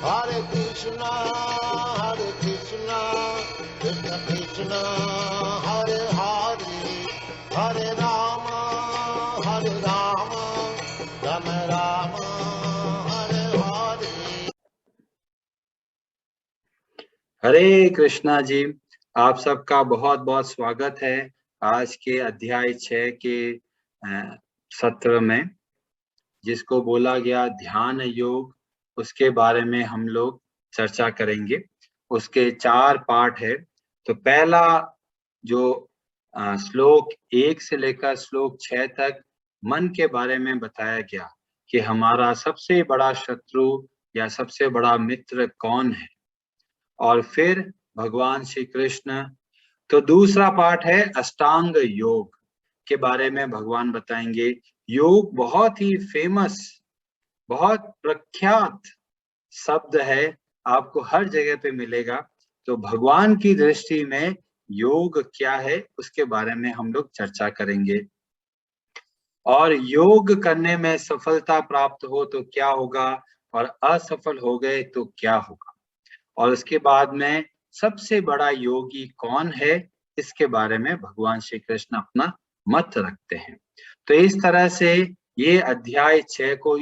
Hare Krishna, Krishna Krishna, Hare Hare, Hare Rama, Rama Rama, Hare Hare. हरे कृष्णा जी, आप सबका बहुत बहुत स्वागत है आज के अध्याय 6 के सत्र में, जिसको बोला गया ध्यान योग। उसके बारे में हम लोग चर्चा करेंगे। उसके 4 पार्ट है। तो पहला जो श्लोक 1 से लेकर श्लोक 6 तक मन के बारे में बताया गया कि हमारा सबसे बड़ा शत्रु या सबसे बड़ा मित्र कौन है, और फिर भगवान श्री कृष्ण। तो दूसरा पार्ट है अष्टांग योग के बारे में भगवान बताएंगे। योग बहुत ही फेमस, बहुत प्रख्यात शब्द है, आपको हर जगह पे मिलेगा। तो भगवान की दृष्टि में योग क्या है उसके बारे में हम लोग चर्चा करेंगे। और योग करने में सफलता प्राप्त हो तो क्या होगा, और असफल हो गए तो क्या होगा, और उसके बाद में सबसे बड़ा योगी कौन है, इसके बारे में भगवान श्री कृष्ण अपना मत रखते हैं। तो इस तरह से ये अध्याय 6 को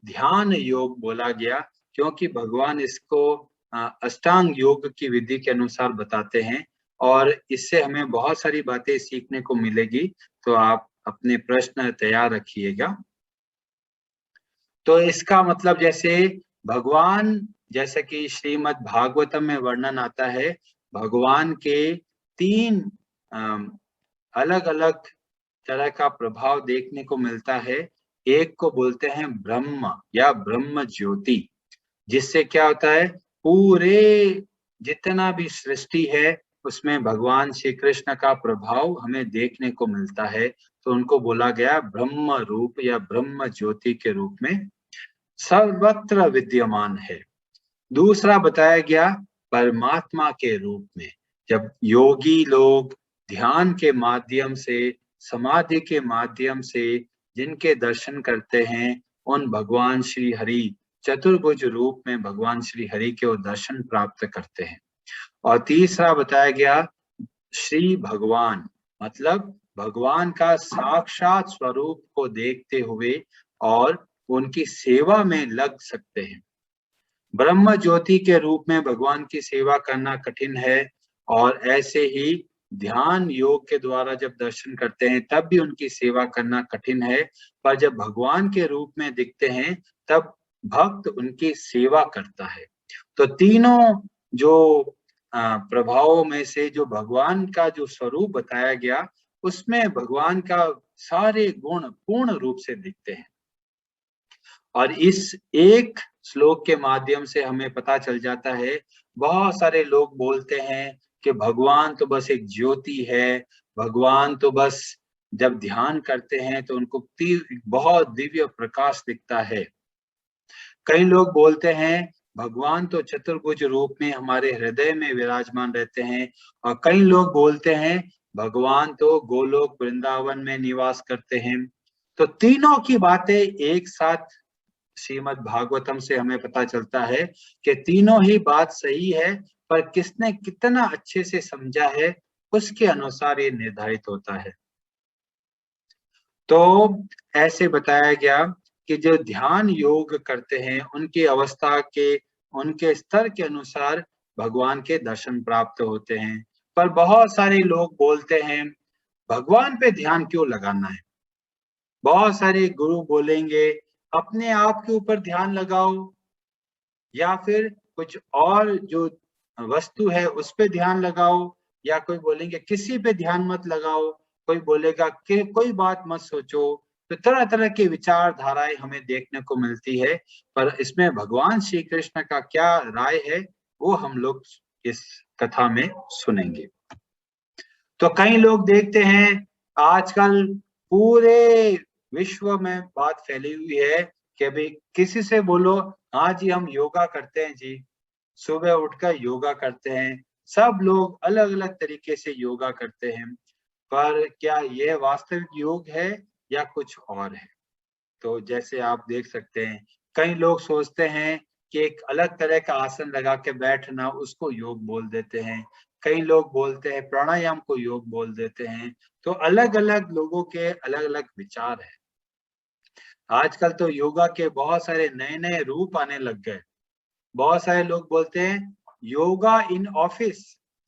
ध्यान योग बोला गया, क्योंकि भगवान इसको अष्टांग योग की विधि के अनुसार बताते हैं, और इससे हमें बहुत सारी बातें सीखने को मिलेगी। तो आप अपने प्रश्न तैयार रखिएगा। तो इसका मतलब जैसे भगवान, जैसे कि श्रीमद् भागवतम में वर्णन आता है, भगवान के 3 अलग अलग तरह का प्रभाव देखने को मिलता है। एक को बोलते हैं ब्रह्म या ब्रह्म ज्योति, जिससे क्या होता है, पूरे जितना भी सृष्टि है उसमें भगवान श्री कृष्ण का प्रभाव हमें देखने को मिलता है। तो उनको बोला गया ब्रह्म रूप या ब्रह्म ज्योति के रूप में सर्वत्र विद्यमान है। दूसरा बताया गया परमात्मा के रूप में, जब योगी लोग ध्यान के माध्यम से, समाधि के माध्यम से जिनके दर्शन करते हैं, उन भगवान श्री हरि चतुर्भुज रूप में भगवान श्री हरि के वो दर्शन प्राप्त करते हैं। और तीसरा बताया गया श्री भगवान, मतलब भगवान का साक्षात स्वरूप को देखते हुए और उनकी सेवा में लग सकते हैं। ब्रह्म ज्योति के रूप में भगवान की सेवा करना कठिन है, और ऐसे ही ध्यान योग के द्वारा जब दर्शन करते हैं तब भी उनकी सेवा करना कठिन है। पर जब भगवान के रूप में दिखते हैं तब भक्त उनकी सेवा करता है। तो तीनों जो प्रभावों में से जो भगवान का जो स्वरूप बताया गया, उसमें भगवान का सारे गुण पूर्ण रूप से दिखते हैं। और इस एक श्लोक के माध्यम से हमें पता चल जाता है, बहुत सारे लोग बोलते हैं कि भगवान तो बस एक ज्योति है, भगवान तो बस जब ध्यान करते हैं तो उनको बहुत दिव्य प्रकाश दिखता है। कई लोग बोलते हैं भगवान तो चतुर्भुज रूप में हमारे हृदय में विराजमान रहते हैं, और कई लोग बोलते हैं भगवान तो गोलोक वृंदावन में निवास करते हैं। तो तीनों की बातें एक साथ श्रीमद् भागवतम से हमें पता चलता है कि तीनों ही बात सही है, पर किसने कितना अच्छे से समझा है उसके अनुसार ये निर्धारित होता है। तो ऐसे बताया गया कि जो ध्यान योग करते हैं उनकी अवस्था के, उनके स्तर के अनुसार भगवान के दर्शन प्राप्त होते हैं। पर बहुत सारे लोग बोलते हैं भगवान पे ध्यान क्यों लगाना है। बहुत सारे गुरु बोलेंगे अपने आप के ऊपर ध्यान लगाओ, या फिर कुछ और जो वस्तु है उस पे ध्यान लगाओ, या कोई बोलेंगे किसी पे ध्यान मत लगाओ, कोई बोलेगा कि कोई बात मत सोचो। तो तरह तरह की विचारधाराएं हमें देखने को मिलती है, पर इसमें भगवान श्री कृष्ण का क्या राय है वो हम लोग इस कथा में सुनेंगे। तो कई लोग देखते हैं आजकल पूरे विश्व में बात फैली हुई है कि भाई किसी से बोलो हाँ जी हम योगा करते हैं जी, सुबह उठकर योगा करते हैं। सब लोग अलग अलग तरीके से योगा करते हैं, पर क्या यह वास्तविक योग है या कुछ और है। तो जैसे आप देख सकते हैं कई लोग सोचते हैं कि एक अलग तरह का आसन लगा के बैठना, उसको योग बोल देते हैं। कई लोग बोलते हैं प्राणायाम को योग बोल देते हैं। तो अलग अलग लोगों के अलग अलग विचार है। आजकल तो योगा के बहुत सारे नए नए रूप आने लग गए। बहुत सारे लोग बोलते हैं योगा इन ऑफिस,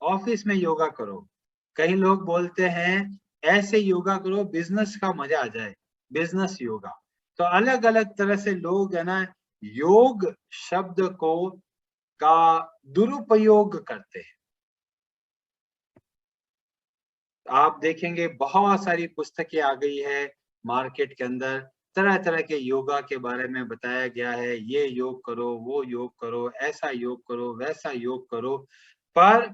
ऑफिस में योगा करो। कई लोग बोलते हैं ऐसे योगा करो बिजनेस का मजा आ जाए, बिजनेस योगा। तो अलग अलग तरह से लोग है ना योग शब्द को का दुरुपयोग करते हैं। आप देखेंगे बहुत सारी पुस्तकें आ गई है मार्केट के अंदर, तरह तरह के योगा के बारे में बताया गया है। ये योग करो, वो योग करो, ऐसा योग करो, वैसा योग करो। पर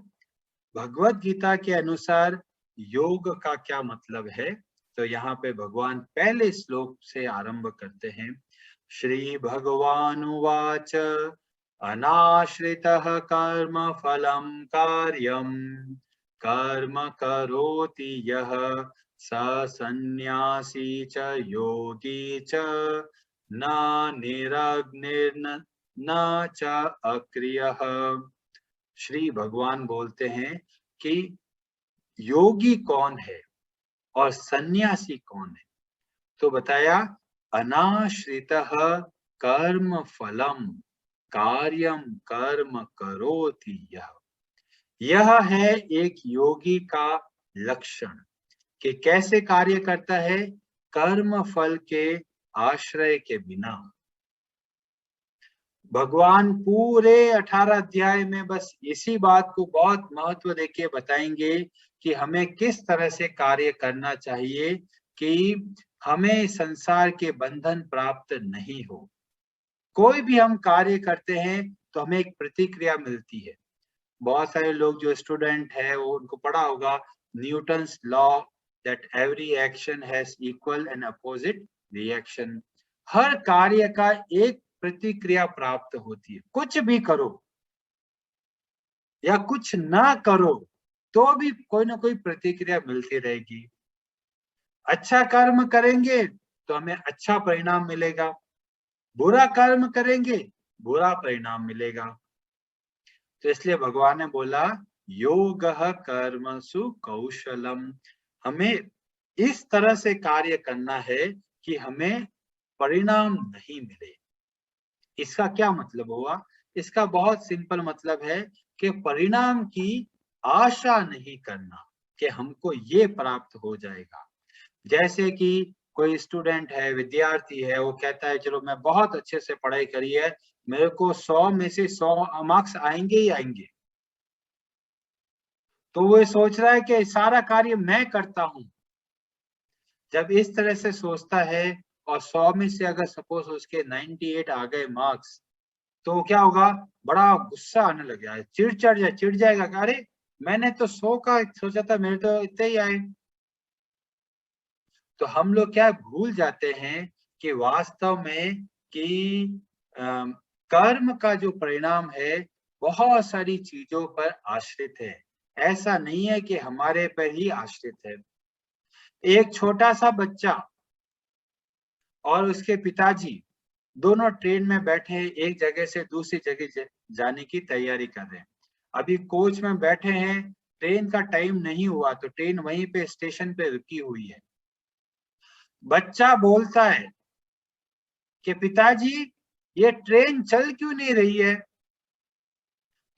भगवत गीता के अनुसार योग का क्या मतलब है? तो यहाँ पे भगवान पहले श्लोक से आरंभ करते हैं। श्री भगवानुवाच अनाश्रितः कर्म फलं कार्यम कर्म करोति यः स सन्न्यासी च योगी च न निरग्निर्न न च अक्रियः। श्री भगवान बोलते हैं कि योगी कौन है और सन्यासी कौन है। तो बताया अनाश्रितः कर्म फलम कार्यम कर्म करोति यह है एक योगी का लक्षण कि कैसे कार्य करता है, कर्म फल के आश्रय के बिना। भगवान पूरे 18 अध्याय में बस इसी बात को बहुत महत्व देके बताएंगे कि हमें किस तरह से कार्य करना चाहिए कि हमें संसार के बंधन प्राप्त नहीं हो। कोई भी हम कार्य करते हैं तो हमें एक प्रतिक्रिया मिलती है। बहुत सारे लोग जो स्टूडेंट है वो उनको पढ़ा होगा Newton's law that every action has equal and opposite reaction. हर कार्य का एक प्रतिक्रिया प्राप्त होती है। कुछ भी करो या कुछ ना करो तो भी कोई ना कोई प्रतिक्रिया मिलती रहेगी। अच्छा कर्म करेंगे तो हमें अच्छा परिणाम मिलेगा, बुरा कर्म करेंगे बुरा परिणाम मिलेगा। तो इसलिए भगवान ने बोला योगः कर्मसु कौशलम। हमें इस तरह से कार्य करना है कि हमें परिणाम नहीं मिले। इसका क्या मतलब हुआ? इसका बहुत सिंपल मतलब है कि परिणाम की आशा नहीं करना कि हमको ये प्राप्त हो जाएगा। जैसे कि कोई स्टूडेंट है, विद्यार्थी है, वो कहता है चलो मैं बहुत अच्छे से पढ़ाई करी है, मेरे को 100 में से 100 मार्क्स आएंगे ही आएंगे। तो वो सोच रहा है कि सारा कार्य मैं करता हूं। जब इस तरह से सोचता है और 100 में से अगर सपोज उसके 98 आ गए मार्क्स, तो क्या होगा? बड़ा गुस्सा आने लग जाए, चिढ़ जाएगा। अरे मैंने तो 100 का सोचा था, मेरे तो इतने ही आए। तो हम लोग क्या भूल जाते हैं कि वास्तव में कि कर्म का जो परिणाम है बहुत सारी चीजों पर आश्रित है। ऐसा नहीं है कि हमारे पर ही आश्रित है। एक छोटा सा बच्चा और उसके पिताजी दोनों ट्रेन में बैठे एक जगह से दूसरी जगह जाने की तैयारी कर रहे हैं। अभी कोच में बैठे हैं, ट्रेन का टाइम नहीं हुआ तो ट्रेन वहीं पे स्टेशन पे रुकी हुई है। बच्चा बोलता है कि पिताजी ये ट्रेन चल क्यों नहीं रही है?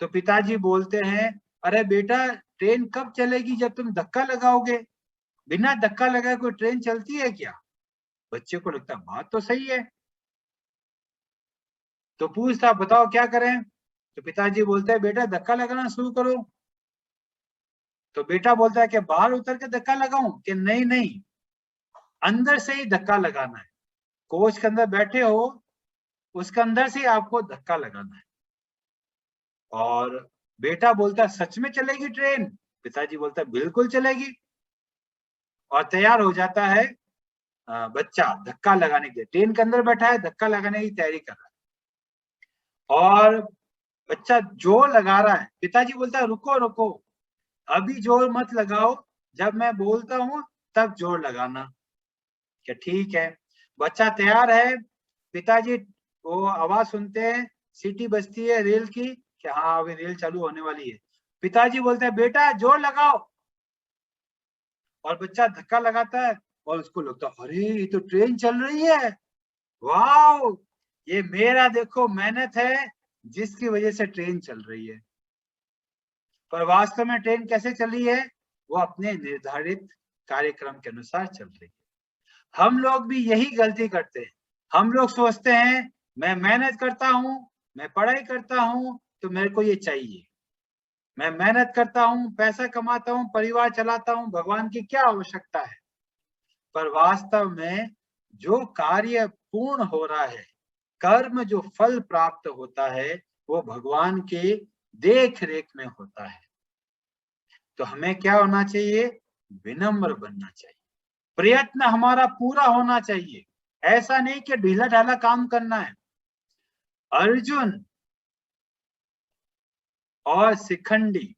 तो पिताजी बोलते हैं अरे बेटा ट्रेन कब चलेगी जब तुम धक्का लगाओगे, बिना धक्का लगाए कोई ट्रेन चलती है क्या? बच्चे को लगता है बात तो सही है। तो पूछता बताओ क्या करें? तो पिताजी बोलते हैं बेटा धक्का लगाना शुरू करो। तो बेटा बोलता है कि बाहर उतर के धक्का लगाऊं? कि नहीं नहीं, अंदर से ही धक्का लगाना है। कोच के अंदर बैठे हो, उसके अंदर से आपको धक्का लगाना है। और बेटा बोलता है सच में चलेगी ट्रेन? पिताजी बोलता है बिल्कुल चलेगी। और तैयार हो जाता है बच्चा धक्का लगाने के लिए। ट्रेन के अंदर बैठा है, धक्का लगाने की तैयारी कर रहा है और बच्चा जोर लगा रहा है। पिताजी बोलता है रुको रुको, अभी जोर मत लगाओ, जब मैं बोलता हूं तब जोर लगाना। क्या ठीक है? बच्चा तैयार है, पिताजी वो आवाज सुनते हैं, सीटी बजती है रेल की कि हाँ अभी रेल चालू होने वाली है, पिताजी बोलते हैं बेटा जोर लगाओ, और बच्चा धक्का लगाता है और उसको लगता है अरे ये तो ट्रेन चल रही है, वाह ये मेरा देखो मेहनत है जिसकी वजह से ट्रेन चल रही है। पर वास्तव में ट्रेन कैसे चली है? वो अपने निर्धारित कार्यक्रम के अनुसार चल रही है। हम लोग भी यही गलती करते हैं। हम लोग सोचते हैं मैं मेहनत करता हूँ, मैं पढ़ाई करता हूँ तो मेरे को ये चाहिए, मैं मेहनत करता हूँ, पैसा कमाता हूँ, परिवार चलाता हूँ, भगवान की क्या आवश्यकता है? पर वास्तव में जो कार्य पूर्ण हो रहा है, कर्म जो फल प्राप्त होता है, वो भगवान के देख रेख में होता है। तो हमें क्या होना चाहिए? विनम्र बनना चाहिए, प्रयत्न हमारा पूरा होना चाहिए, ऐसा नहीं कि ढीला ढाला काम करना है। अर्जुन और शिखंडी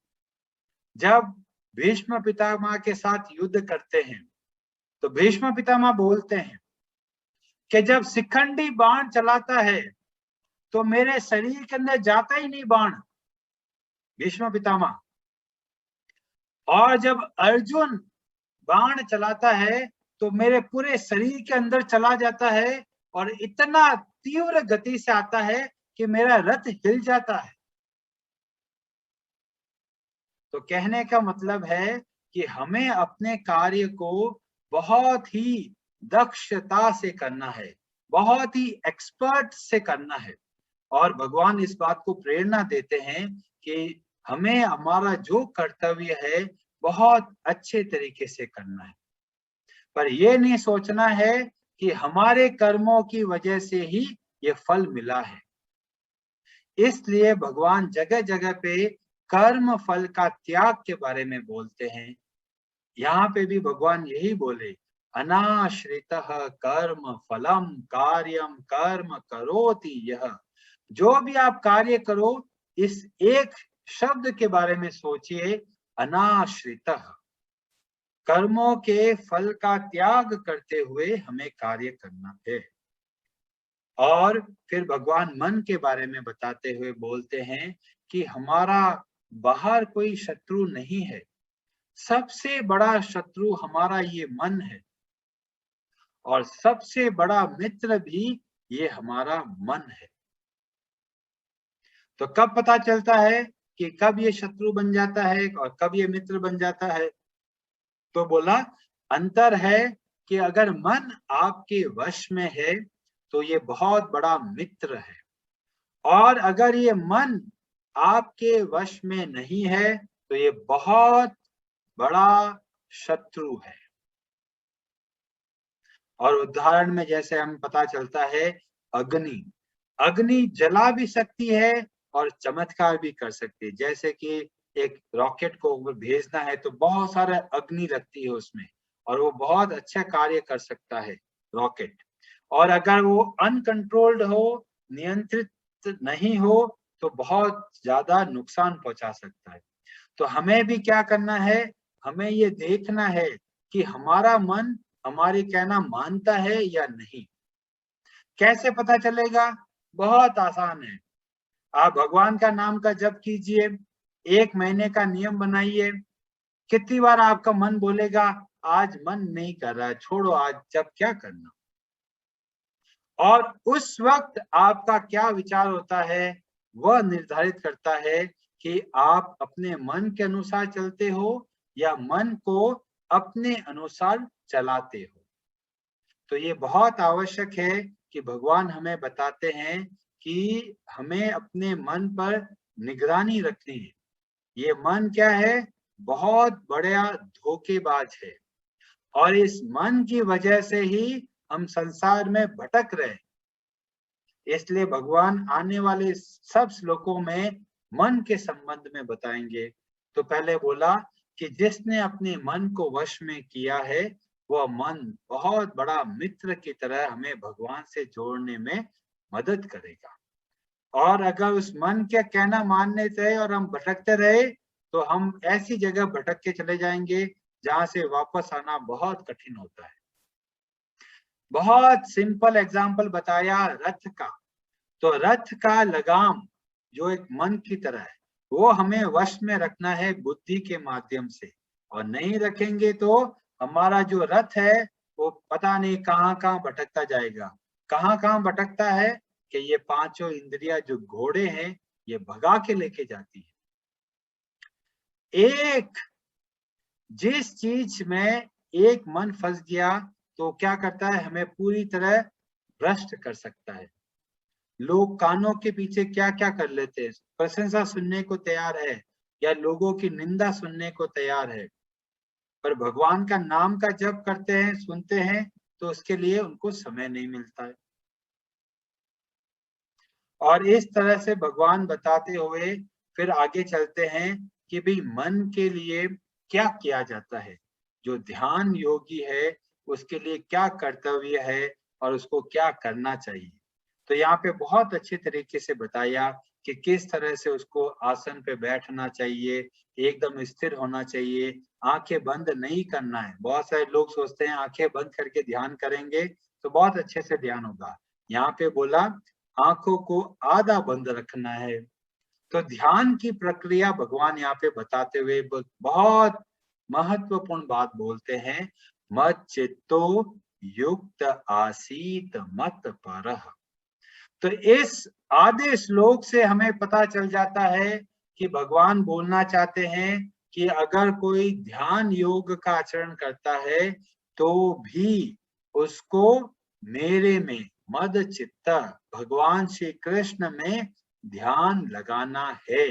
जब भीष्म पितामह के साथ युद्ध करते हैं तो भीष्म पितामह बोलते हैं कि जब शिखंडी बाण चलाता है तो मेरे शरीर के अंदर जाता ही नहीं बाण, भीष्म पितामह, और जब अर्जुन बाण चलाता है तो मेरे पूरे शरीर के अंदर चला जाता है और इतना तीव्र गति से आता है कि मेरा रथ हिल जाता है। तो कहने का मतलब है कि हमें अपने कार्य को बहुत ही दक्षता से करना है, बहुत ही एक्सपर्ट से करना है, और भगवान इस बात को प्रेरणा देते हैं कि हमें हमारा जो कर्तव्य है बहुत अच्छे तरीके से करना है। पर ये नहीं सोचना है कि हमारे कर्मों की वजह से ही ये फल मिला है। इसलिए भगवान जगह जगह पे कर्म फल का त्याग के बारे में बोलते हैं। यहाँ पे भी भगवान यही बोले, अनाश्रितः कर्म फलम कार्यम कर्म करोति यह। जो भी आप कार्य करो इस एक शब्द के बारे में सोचिए, अनाश्रितः, कर्मों के फल का त्याग करते हुए हमें कार्य करना है। और फिर भगवान मन के बारे में बताते हुए बोलते हैं कि हमारा बाहर कोई शत्रु नहीं है, सबसे बड़ा शत्रु हमारा ये मन है, और सबसे बड़ा मित्र भी ये हमारा मन है। तो कब पता चलता है कि कब ये शत्रु बन जाता है और कब ये मित्र बन जाता है? तो बोला अंतर है कि अगर मन आपके वश में है तो ये बहुत बड़ा मित्र है, और अगर ये मन आपके वश में नहीं है तो ये बहुत बड़ा शत्रु है। और उदाहरण में जैसे हम पता चलता है, अग्नि, अग्नि जला भी सकती है और चमत्कार भी कर सकती है। जैसे कि एक रॉकेट को भेजना है तो बहुत सारा अग्नि लगती है उसमें, और वो बहुत अच्छा कार्य कर सकता है रॉकेट। और अगर वो अनकंट्रोल्ड हो, नियंत्रित नहीं हो, तो बहुत ज्यादा नुकसान पहुंचा सकता है। तो हमें भी क्या करना है? हमें ये देखना है कि हमारा मन हमारी कहना मानता है या नहीं। कैसे पता चलेगा? बहुत आसान है। आप भगवान का नाम का जप कीजिए, 1 महीने का नियम बनाइए। कितनी बार आपका मन बोलेगा आज मन नहीं कर रहा है, छोड़ो आज जप क्या करना। और उस वक्त आपका क्या विचार होता है वह निर्धारित करता है कि आप अपने मन के अनुसार चलते हो या मन को अपने अनुसार चलाते हो। तो ये बहुत आवश्यक है कि भगवान हमें बताते हैं कि हमें अपने मन पर निगरानी रखनी है। ये मन क्या है? बहुत बड़ा धोखेबाज है, और इस मन की वजह से ही हम संसार में भटक रहे। इसलिए भगवान आने वाले सब श्लोकों में मन के संबंध में बताएंगे। तो पहले बोला कि जिसने अपने मन को वश में किया है वह मन बहुत बड़ा मित्र की तरह हमें भगवान से जोड़ने में मदद करेगा। और अगर उस मन के कहना मानने से और हम भटकते रहे तो हम ऐसी जगह भटक के चले जाएंगे जहां से वापस आना बहुत कठिन होता है। बहुत सिंपल एग्जाम्पल बताया रथ का। तो रथ का लगाम जो एक मन की तरह है, वो हमें वश में रखना है बुद्धि के माध्यम से, और नहीं रखेंगे तो हमारा जो रथ है वो पता नहीं कहाँ कहाँ भटकता जाएगा। कहाँ कहाँ भटकता है कि ये पांचों इंद्रियां जो घोड़े हैं ये भगा के लेके जाती है। एक जिस चीज में एक मन फंस गया तो क्या करता है, हमें पूरी तरह भ्रष्ट कर सकता है। लोग कानों के पीछे क्या क्या कर लेते हैं, प्रशंसा सुनने को तैयार है या लोगों की निंदा सुनने को तैयार है, पर भगवान का नाम का जप करते हैं, सुनते हैं, तो उसके लिए उनको समय नहीं मिलता है। और इस तरह से भगवान बताते हुए फिर आगे चलते हैं कि भाई मन के लिए क्या किया जाता है, जो ध्यान योगी है उसके लिए क्या कर्तव्य है और उसको क्या करना चाहिए। तो यहाँ पे बहुत अच्छे तरीके से बताया कि किस तरह से उसको आसन पे बैठना चाहिए, एकदम स्थिर होना चाहिए, आंखें बंद नहीं करना है। बहुत सारे लोग सोचते हैं आंखें बंद करके ध्यान करेंगे तो बहुत अच्छे से ध्यान होगा। यहाँ पे बोला आंखों को आधा बंद रखना है। तो ध्यान की प्रक्रिया भगवान यहाँ पे बताते हुए बहुत महत्वपूर्ण बात बोलते हैं, मत चित्तो युक्त आसीत मत परः। तो इस आधे श्लोक से हमें पता चल जाता है कि भगवान बोलना चाहते हैं कि अगर कोई ध्यान योग का आचरण करता है तो भी उसको मेरे में मद चित्त भगवान श्री कृष्ण में ध्यान लगाना है।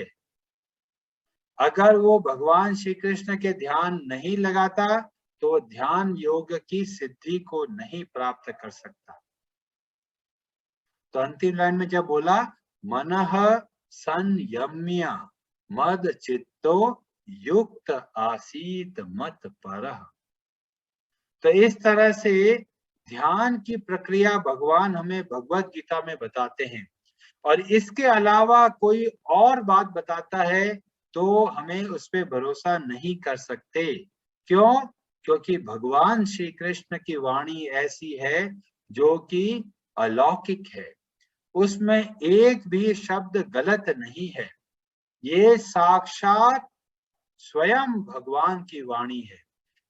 अगर वो भगवान श्री कृष्ण के ध्यान नहीं लगाता तो ध्यान योग की सिद्धि को नहीं प्राप्त कर सकता। तो अंतिम लाइन में जब बोला मनः संयम्य मद चित्तो युक्त आसीत मत परः, तो इस तरह से ध्यान की प्रक्रिया भगवान हमें भगवत गीता में बताते हैं। और इसके अलावा कोई और बात बताता है तो हमें उस पर भरोसा नहीं कर सकते। क्यों? क्योंकि भगवान श्री कृष्ण की वाणी ऐसी है जो कि अलौकिक है, उसमें एक भी शब्द गलत नहीं है। ये साक्षात स्वयं भगवान की वाणी है,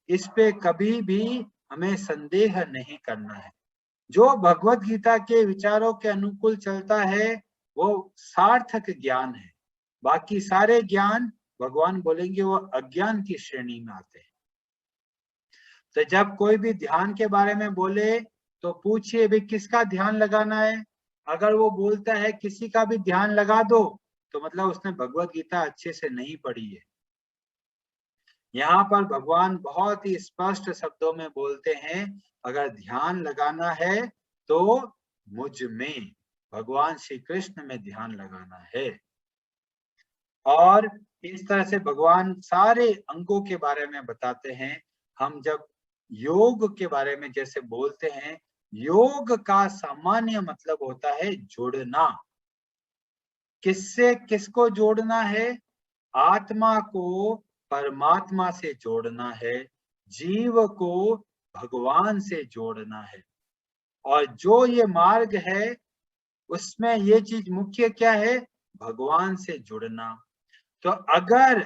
इस पे कभी भी हमें संदेह नहीं करना है। जो भगवत गीता के विचारों के अनुकूल चलता है वो सार्थक ज्ञान है, बाकी सारे ज्ञान भगवान बोलेंगे वो अज्ञान की श्रेणी में आते हैं। तो जब कोई भी ध्यान के बारे में बोले तो पूछिए भी किसका ध्यान लगाना है। अगर वो बोलता है किसी का भी ध्यान लगा दो तो मतलब उसने भगवत गीता अच्छे से नहीं पढ़ी है। यहाँ पर भगवान बहुत ही स्पष्ट शब्दों में बोलते हैं अगर ध्यान लगाना है तो मुझ में, भगवान श्री कृष्ण में ध्यान लगाना है। और इस तरह से भगवान सारे अंगों के बारे में बताते हैं। हम जब योग के बारे में जैसे बोलते हैं, योग का सामान्य मतलब होता है जोड़ना। किससे किसको जोड़ना है? आत्मा को परमात्मा से जोड़ना है, जीव को भगवान से जोड़ना है। और जो ये मार्ग है उसमें ये चीज मुख्य क्या है? भगवान से जुड़ना। तो अगर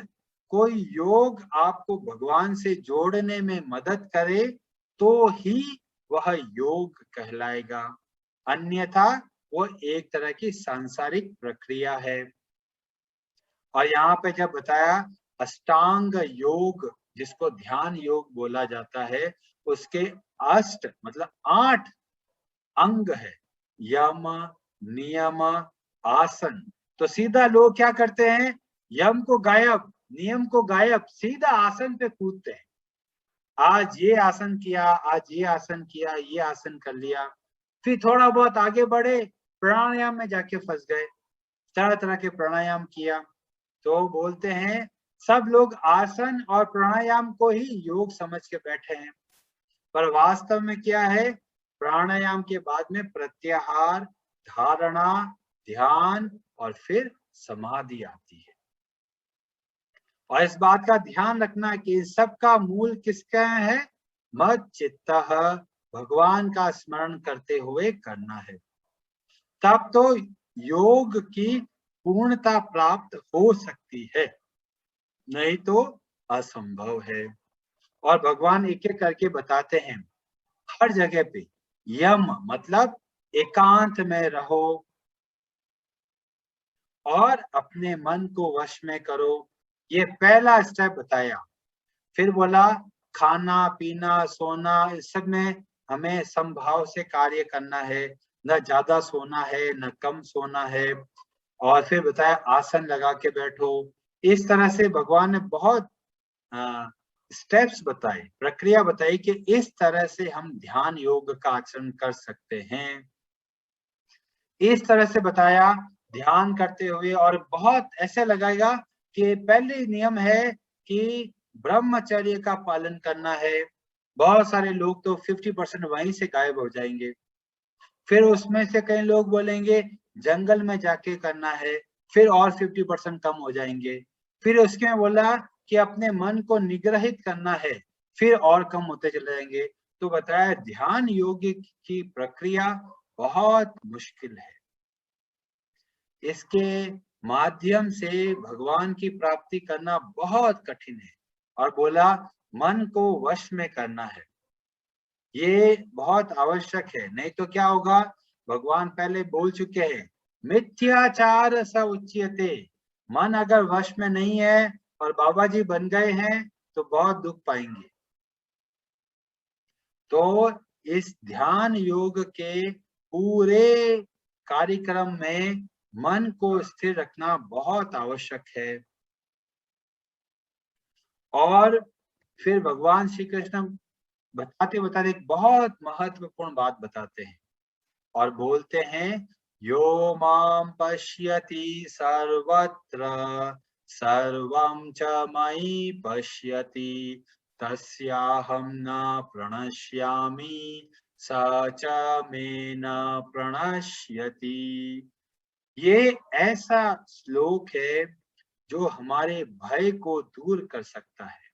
कोई योग आपको भगवान से जोड़ने में मदद करे तो ही वह योग कहलाएगा, अन्यथा वो एक तरह की सांसारिक प्रक्रिया है। और यहाँ पे जब बताया अष्टांग योग जिसको ध्यान योग बोला जाता है, उसके अष्ट मतलब 8 अंग है, यम नियम आसन। तो सीधा लोग क्या करते हैं, यम को गायब, नियम को गायब, सीधा आसन पे कूदते हैं। आज ये आसन किया, आज ये आसन किया, ये आसन कर लिया, फिर थोड़ा बहुत आगे बढ़े, प्राणायाम में जाके फंस गए, तरह तरह के प्राणायाम किया। तो बोलते हैं सब लोग आसन और प्राणायाम को ही योग समझ के बैठे हैं, पर वास्तव में क्या है? प्राणायाम के बाद में प्रत्याहार, धारणा, ध्यान और फिर समाधि आती है। और इस बात का ध्यान रखना कि इन सब का मूल किसका है? मद चित्तः, भगवान का स्मरण करते हुए करना है। तब तो योग की पूर्णता प्राप्त हो सकती है, नहीं तो असंभव है। और भगवान एक एक करके बताते हैं हर जगह पे। यम मतलब एकांत में रहो और अपने मन को वश में करो, ये पहला स्टेप बताया। फिर बोला खाना पीना सोना इस सब में हमें समभाव से कार्य करना है, न ज्यादा सोना है न कम सोना है। और फिर बताया आसन लगा के बैठो। इस तरह से भगवान ने बहुत स्टेप्स बताए, प्रक्रिया बताई कि इस तरह से हम ध्यान योग का आचरण कर सकते हैं। इस तरह से बताया ध्यान करते हुए। और बहुत ऐसे लगेगा कि पहले नियम है कि ब्रह्मचर्य का पालन करना है। बहुत सारे लोग तो 50% वहीं से गायब हो जाएंगे। फिर उसमें से कई लोग बोलेंगे जंगल में जाके करना है, फिर और 50% कम हो जाएंगे। फिर उसके में बोला कि अपने मन को निग्रहित करना है, फिर और कम होते चले जाएंगे। तो बताया ध्यान योग की प्रक्रिया बहुत मुश्किल है, इसके माध्यम से भगवान की प्राप्ति करना बहुत कठिन है। और बोला मन को वश में करना है, ये बहुत आवश्यक है, नहीं तो क्या होगा। भगवान पहले बोल चुके हैं मिथ्याचार स उच्यते। मन अगर वश में नहीं है और बाबा जी बन गए हैं तो बहुत दुख पाएंगे। तो इस ध्यान योग के पूरे कार्यक्रम में मन को स्थिर रखना बहुत आवश्यक है। और फिर भगवान श्री कृष्ण बताते बताते एक बहुत महत्वपूर्ण बात बताते हैं और बोलते हैं यो माम पश्यति सर्वत्र सर्वं च मयि पश्यति तस्याहं न प्रणश्यामि स च मे न प्रणश्यति। ये ऐसा श्लोक है जो हमारे भय को दूर कर सकता है।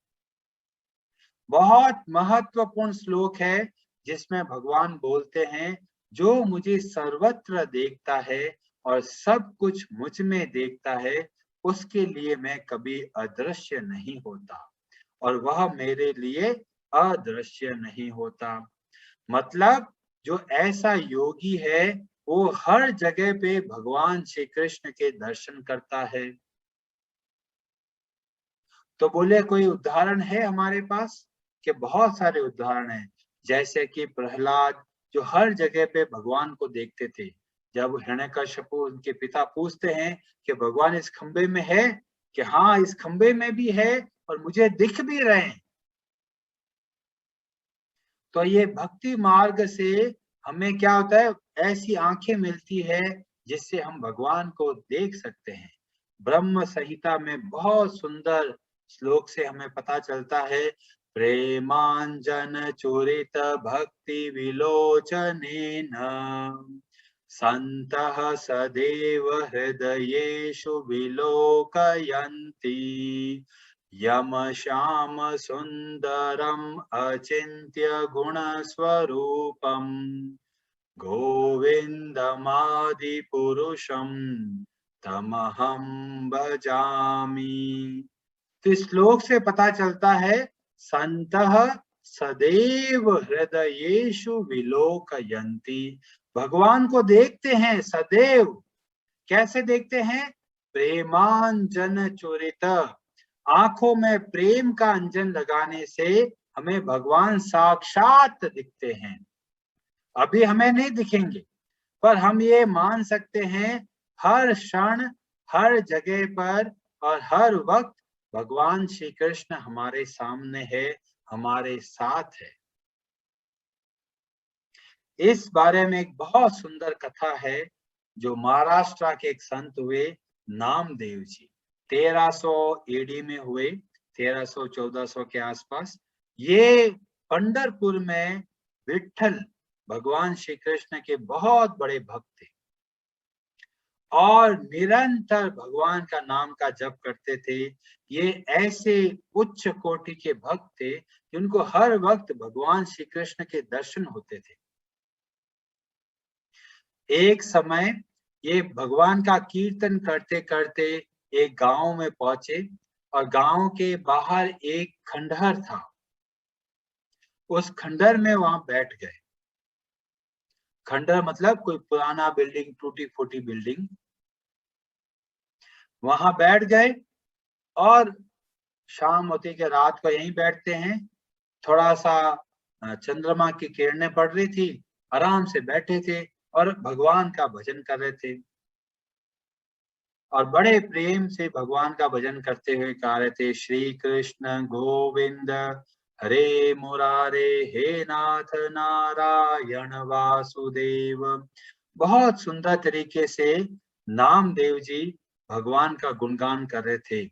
बहुत महत्वपूर्ण श्लोक है जिसमें भगवान बोलते हैं जो मुझे सर्वत्र देखता है और सब कुछ मुझ में देखता है उसके लिए मैं कभी अदृश्य नहीं होता और वह मेरे लिए अदृश्य नहीं होता। मतलब जो ऐसा योगी है वो हर जगह पे भगवान श्री कृष्ण के दर्शन करता है। तो बोले कोई उदाहरण है हमारे पास? कि बहुत सारे उदाहरण हैं। जैसे कि प्रहलाद जो हर जगह पे भगवान को देखते थे। जब हिरण्यकश्यपु उनके पिता पूछते हैं कि भगवान इस खंबे में है, कि हाँ इस खंबे में भी है और मुझे दिख भी रहे हैं। तो ये भक्ति मार्ग से हमें क्या होता है, ऐसी आंखें मिलती है जिससे हम भगवान को देख सकते हैं। ब्रह्म संहिता में बहुत सुंदर श्लोक से हमें पता चलता है प्रेमांजन चोरित भक्ति विलोचनेन सन्तः सदैव हृदयेषु विलोकयन्ति यम श्याम सुंदरम अचिन्त्य गुणस्वरूपम गोविंदमादि पुरुषम तमहं भजामि। तो इस श्लोक से पता चलता है संतः सदैव हृदयेषु विलोकयन्ति। भगवान को देखते हैं सदैव। कैसे देखते हैं? प्रेमांजन चोरित, आंखों में प्रेम का अंजन लगाने से हमें भगवान साक्षात दिखते हैं। अभी हमें नहीं दिखेंगे पर हम ये मान सकते हैं हर क्षण हर जगह पर और हर वक्त भगवान श्री कृष्ण हमारे सामने है, हमारे साथ है। इस बारे में एक बहुत सुंदर कथा है जो महाराष्ट्र के एक संत हुए नामदेव जी, 1300 एडी में हुए, 1300-1400 के आसपास। ये पंढरपुर में विठल भगवान श्री कृष्ण के बहुत बड़े भक्त थे और निरंतर भगवान का नाम का जप करते थे। ये ऐसे उच्च कोटि के भक्त थे जिनको हर वक्त भगवान श्री कृष्ण के दर्शन होते थे। एक समय ये भगवान का कीर्तन करते करते एक गांव में पहुंचे और गांव के बाहर एक खंडहर था। उस खंडहर में वहां बैठ गए। खंडहर मतलब कोई पुराना बिल्डिंग, टूटी फूटी बिल्डिंग। वहां बैठ गए और शाम होती के रात को यहीं बैठते हैं। थोड़ा सा चंद्रमा की किरणें पड़ रही थी, आराम से बैठे थे और भगवान का भजन कर रहे थे और बड़े प्रेम से भगवान का भजन करते हुए गा रहे थे, श्री कृष्ण गोविंद हरे मुरारे, हे नाथ नारायण वासुदेव। बहुत सुंदर तरीके से नामदेव जी भगवान का गुणगान कर रहे थे।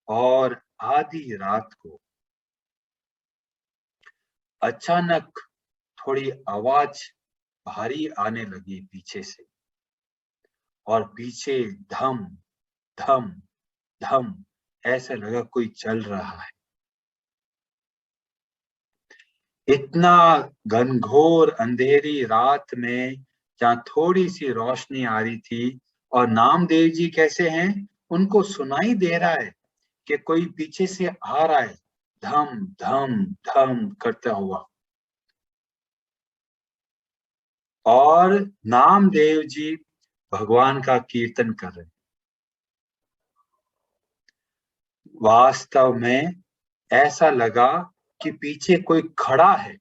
और आधी रात को अचानक थोड़ी आवाज भारी आने लगी पीछे से, और पीछे धम धम धम ऐसा लगा कोई चल रहा है। इतना घनघोर अंधेरी रात में जहाँ थोड़ी सी रोशनी आ रही थी, और नामदेव जी कैसे हैं, उनको सुनाई दे रहा है कि कोई पीछे से आ रहा है, धम धम धम करता हुआ। और नामदेव जी भगवान का कीर्तन कर रहे हैं। वास्तव में ऐसा लगा कि पीछे कोई खड़ा है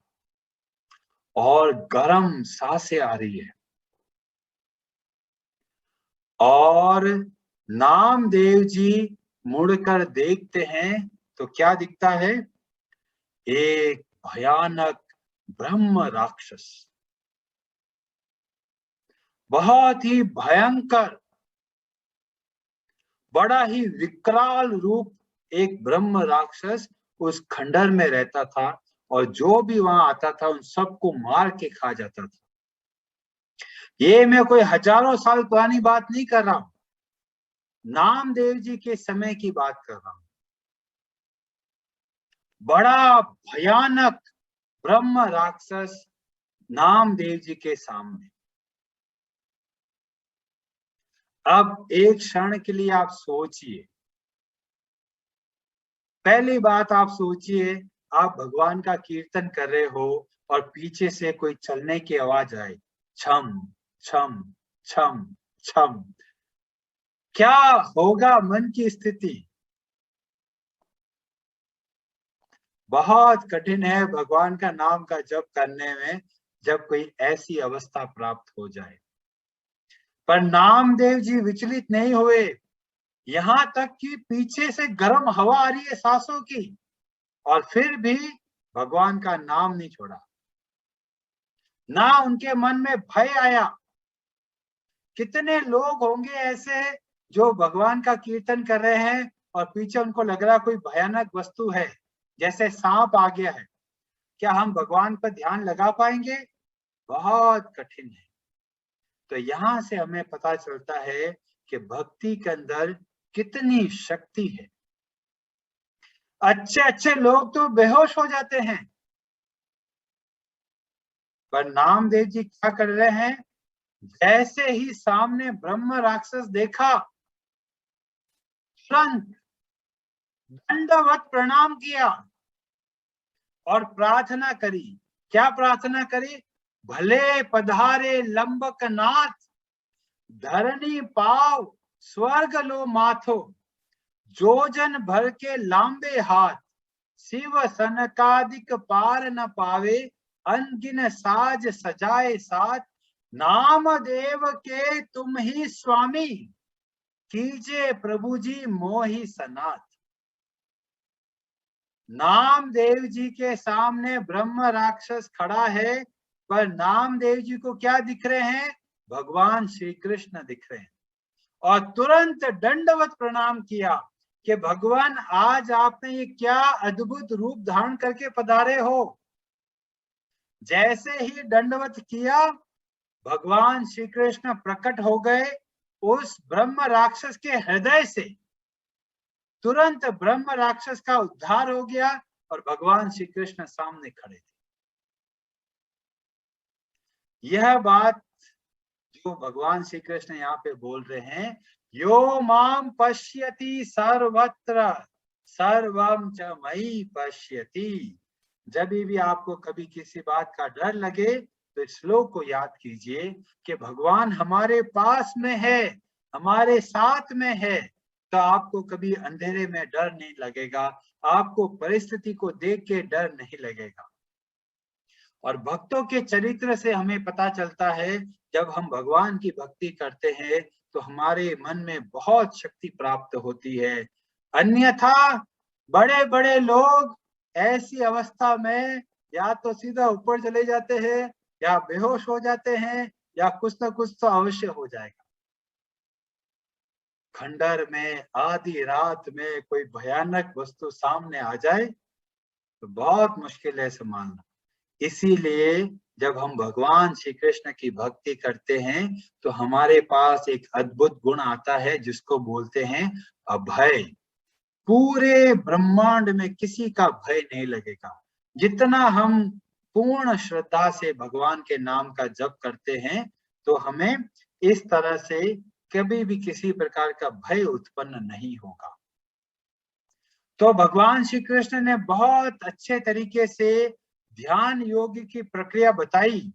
और गरम सांसें आ रही है। और नामदेव जी मुड़कर देखते हैं तो क्या दिखता है, एक भयानक ब्रह्म राक्षस, बहुत ही भयंकर, बड़ा ही विकराल रूप एक ब्रह्म राक्षस उस खंडहर में रहता था, और जो भी वहां आता था उन सबको मार के खा जाता था। ये मैं कोई हजारों साल पुरानी बात नहीं कर रहा हूं, नामदेव जी के समय की बात कर रहा हूं। बड़ा भयानक ब्रह्म राक्षस नामदेव जी के सामने। अब एक क्षण के लिए आप सोचिए, पहली बात आप सोचिए, आप भगवान का कीर्तन कर रहे हो और पीछे से कोई चलने की आवाज आए, छम छम छम छम, क्या होगा मन की स्थिति। बहुत कठिन है भगवान का नाम का जप करने में जब कोई ऐसी अवस्था प्राप्त हो जाए। पर नामदेव जी विचलित नहीं हुए, यहां तक कि पीछे से गर्म हवा आ रही है सांसों की, और फिर भी भगवान का नाम नहीं छोड़ा। ना उनके मन में भय आया। कितने लोग होंगे ऐसे जो भगवान का कीर्तन कर रहे हैं और पीछे उनको लग रहा कोई भयानक वस्तु है, जैसे सांप आ गया है। क्या हम भगवान पर ध्यान लगा पाएंगे? बहुत कठिन है। तो यहां से हमें पता चलता है कि भक्ति के अंदर कितनी शक्ति है। अच्छे अच्छे लोग तो बेहोश हो जाते हैं, पर नामदेव जी क्या कर रहे हैं, जैसे ही सामने ब्रह्म राक्षस देखा, तुरंत दंडवत प्रणाम किया और प्रार्थना करी। क्या प्रार्थना करी? भले पधारे लंबक नाथ, धरणी पाव स्वर्ग लो माथो, जोजन भर के लांबे हाथ, शिव सनकादिक पार न पावे, अनगिन साज सजाए साथ, नाम देव के तुम ही स्वामी, कीजिए प्रभु जी मोहि सनाथ। नामदेव जी के सामने ब्रह्म राक्षस खड़ा है, पर नामदेव जी को क्या दिख रहे हैं? भगवान श्री कृष्ण दिख रहे हैं। और तुरंत दंडवत प्रणाम किया कि भगवान आज आपने ये क्या अद्भुत रूप धारण करके पधारे हो। जैसे ही दंडवत किया, भगवान श्री कृष्ण प्रकट हो गए उस ब्रह्म राक्षस के हृदय से। तुरंत ब्रह्म राक्षस का उद्धार हो गया और भगवान श्री कृष्ण सामने खड़े थे। यह बात तो भगवान श्री कृष्ण यहाँ पे बोल रहे हैं, यो माम पश्यति सर्वत्र सर्वम च मयि पश्यति। जब भी आपको कभी किसी बात का डर लगे तो इस श्लोक को याद कीजिए कि भगवान हमारे पास में है, हमारे साथ में है, तो आपको कभी अंधेरे में डर नहीं लगेगा, आपको परिस्थिति को देख के डर नहीं लगेगा। और भक्तों के चरित्र से हमें पता चलता है, जब हम भगवान की भक्ति करते हैं तो हमारे मन में बहुत शक्ति प्राप्त होती है। अन्यथा बड़े बड़े लोग ऐसी अवस्था में या तो सीधा ऊपर चले जाते हैं, या बेहोश हो जाते हैं, या कुछ ना कुछ तो अवश्य हो जाएगा। खंडर में आधी रात में कोई भयानक वस्तु सामने आ जाए तो बहुत मुश्किल है संभालना। इसीलिए जब हम भगवान श्री कृष्ण की भक्ति करते हैं तो हमारे पास एक अद्भुत गुण आता है जिसको बोलते हैं अभय। पूरे ब्रह्मांड में किसी का भय नहीं लगेगा। जितना हम पूर्ण श्रद्धा से भगवान के नाम का जप करते हैं तो हमें इस तरह से कभी भी किसी प्रकार का भय उत्पन्न नहीं होगा। तो भगवान श्री कृष्ण ने बहुत अच्छे तरीके से ध्यान योग की प्रक्रिया बताई,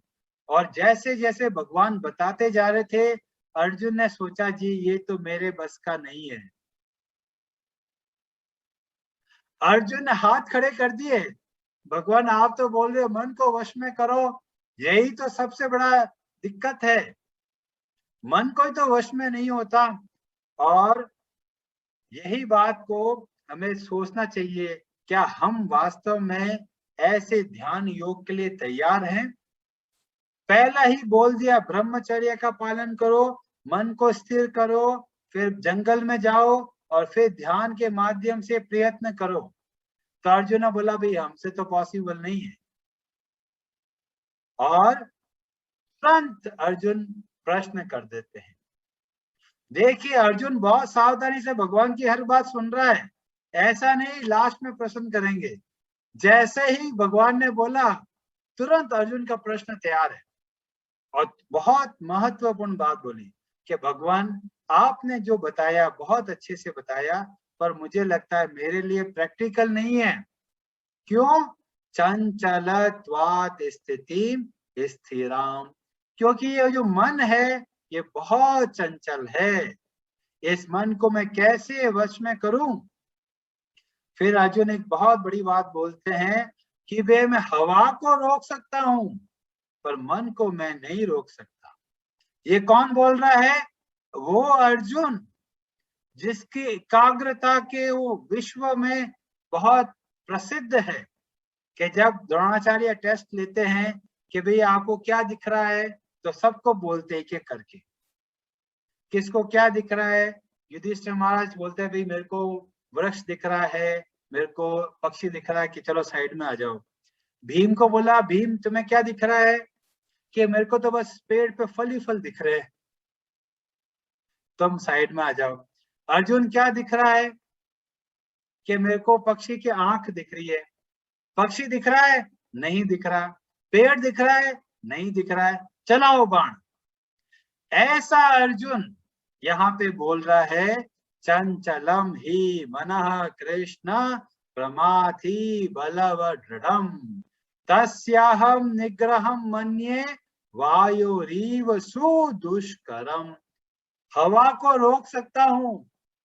और जैसे जैसे भगवान बताते जा रहे थे अर्जुन ने सोचा जी ये तो मेरे बस का नहीं है। अर्जुन ने हाथ खड़े कर दिए, भगवान आप तो बोल रहे हो मन को वश में करो, यही तो सबसे बड़ा दिक्कत है, मन कोई तो वश में नहीं होता। और यही बात को हमें सोचना चाहिए, क्या हम वास्तव में ऐसे ध्यान योग के लिए तैयार हैं? पहला ही बोल दिया ब्रह्मचर्य का पालन करो, मन को स्थिर करो, फिर जंगल में जाओ और फिर ध्यान के माध्यम से प्रयत्न करो। तो अर्जुन ने बोला भाई हमसे तो पॉसिबल नहीं है। और तुरंत अर्जुन प्रश्न कर देते हैं। देखिए अर्जुन बहुत सावधानी से भगवान की हर बात सुन रहा है, ऐसा नहीं लास्ट में प्रश्न करेंगे। जैसे ही भगवान ने बोला तुरंत अर्जुन का प्रश्न तैयार है। और बहुत महत्वपूर्ण बात बोली कि भगवान आपने जो बताया बहुत अच्छे से बताया, पर मुझे लगता है मेरे लिए प्रैक्टिकल नहीं है। क्यों? चंचलत्वात् स्थितिं स्थिराम, क्योंकि ये जो मन है ये बहुत चंचल है, इस मन को मैं कैसे वश में करूं? फिर अर्जुन एक बहुत बड़ी बात बोलते हैं कि वे मैं हवा को रोक सकता हूं पर मन को मैं नहीं रोक सकता। ये कौन बोल रहा है? वो अर्जुन जिसकी एकाग्रता के वो विश्व में बहुत प्रसिद्ध है, कि जब द्रोणाचार्य टेस्ट लेते हैं कि भाई आपको क्या दिख रहा है, तो सबको बोलते एक एक करके किसको क्या दिख रहा है। युधिष्ठिर महाराज बोलते हैं भाई मेरे को वृक्ष दिख रहा है, मेरे को पक्षी दिख रहा है कि चलो साइड में आ जाओ। भीम को बोला भीम तुम्हें क्या दिख रहा है, कि मेरे को तो बस पेड़ पे फल ही फल दिख रहे हैं, तुम साइड में आ जाओ। अर्जुन क्या दिख रहा है, कि मेरे को पक्षी की आंख दिख रही है। पक्षी दिख रहा है? नहीं दिख रहा। पेड़ दिख रहा है? नहीं दिख रहा है। चलाओ बाण। ऐसा अर्जुन यहाँ पे बोल रहा है चंचलम ही मनः कृष्ण प्रमाथि बलवदृढ़म् तस्याहं निग्रहं मन्ये वायुरीव सुदुष्करम। हवा को रोक सकता हूँ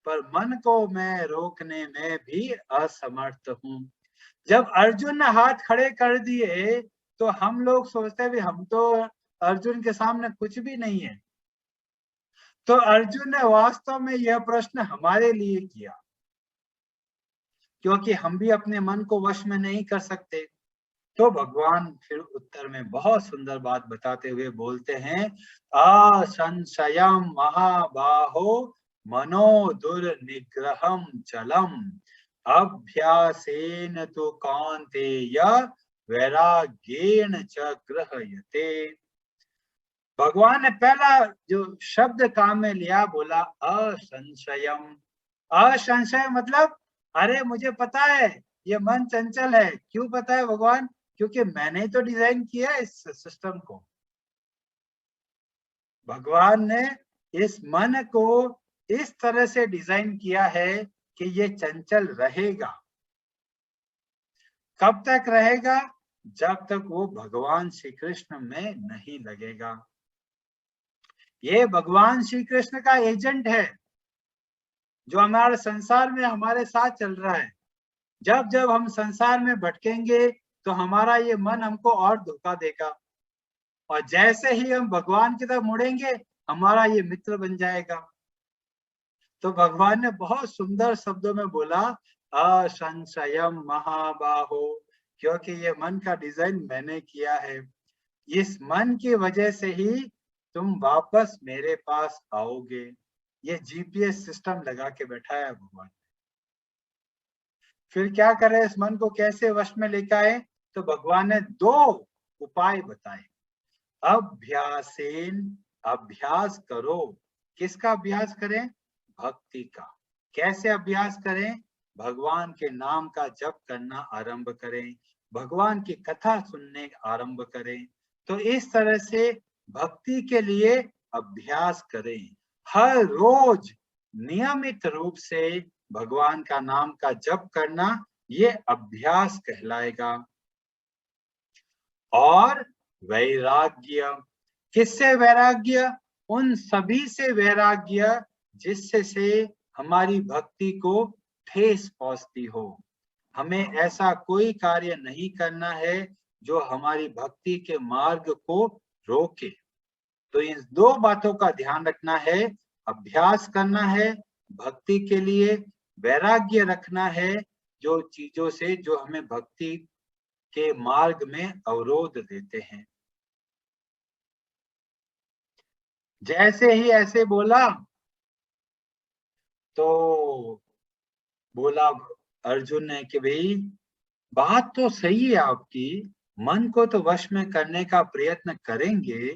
पर मन को मैं रोकने में भी असमर्थ हूँ। जब अर्जुन ने हाथ खड़े कर दिए तो हम लोग सोचते हैं हम तो अर्जुन के सामने कुछ भी नहीं है। तो अर्जुन ने वास्तव में यह प्रश्न हमारे लिए किया, क्योंकि हम भी अपने मन को वश में नहीं कर सकते। तो भगवान फिर उत्तर में बहुत सुंदर बात बताते हुए बोलते हैं, असंशयम महाबाहो मनो दुर्निग्रहम चलम अभ्यासेन तो कौन्तेय वैराग्येन च गृह्यते। भगवान ने पहला जो शब्द काम में लिया, बोला असंशयम। असंशय मतलब अरे मुझे पता है ये मन चंचल है। क्यों पता है भगवान? क्योंकि मैंने तो डिजाइन किया है इस सिस्टम को। भगवान ने इस मन को इस तरह से डिजाइन किया है कि ये चंचल रहेगा। कब तक रहेगा? जब तक वो भगवान श्री कृष्ण में नहीं लगेगा। ये भगवान श्री कृष्ण का एजेंट है जो हमारे संसार में हमारे साथ चल रहा है। जब जब हम संसार में भटकेंगे तो हमारा ये मन हमको और धोखा देगा, और जैसे ही हम भगवान की तरफ मुड़ेंगे हमारा ये मित्र बन जाएगा। तो भगवान ने बहुत सुंदर शब्दों में बोला, असंशयम महाबाहो, क्योंकि ये मन का डिजाइन मैंने किया है। इस मन की वजह से ही तुम वापस मेरे पास आओगे। ये जीपीएस सिस्टम लगा के बैठा है भगवान। फिर क्या करे, इस मन को कैसे वश में लेकर आए? तो भगवान ने 2 उपाय बताए। अभ्यासेन, अभ्यास करो। किसका अभ्यास करें? भक्ति का। कैसे अभ्यास करें? भगवान के नाम का जप करना आरंभ करें, भगवान की कथा सुनने आरंभ करें। तो इस तरह से भक्ति के लिए अभ्यास करें। हर रोज नियमित रूप से भगवान का नाम का जप करना, ये अभ्यास कहलाएगा। और वैराग्य, किससे वैराग्य? उन सभी से वैराग्य जिससे से हमारी भक्ति को ठेस पहुंचती हो। हमें ऐसा कोई कार्य नहीं करना है जो हमारी भक्ति के मार्ग को रोके। तो इन 2 बातों का ध्यान रखना है। अभ्यास करना है भक्ति के लिए, वैराग्य रखना है जो चीजों से जो हमें भक्ति के मार्ग में अवरोध देते हैं। जैसे ही ऐसे बोला तो बोला अर्जुन ने कि भाई बात तो सही है आपकी, मन को तो वश में करने का प्रयत्न करेंगे,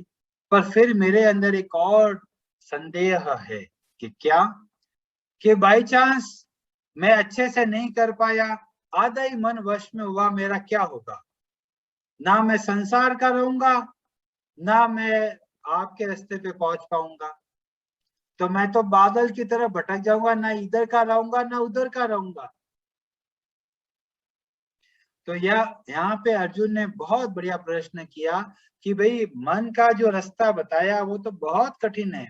पर फिर मेरे अंदर एक और संदेह है कि क्या, कि बाई चांस मैं अच्छे से नहीं कर पाया, आधा ही मन वश में हुआ, मेरा क्या होगा? ना मैं संसार का रहूंगा, ना मैं आपके रास्ते पे पहुंच पाऊंगा। तो मैं तो बादल की तरह भटक जाऊंगा, ना इधर का रहूंगा ना उधर का रहूंगा। तो यहाँ पे अर्जुन ने बहुत बढ़िया प्रश्न किया कि भाई मन का जो रास्ता बताया वो तो बहुत कठिन है।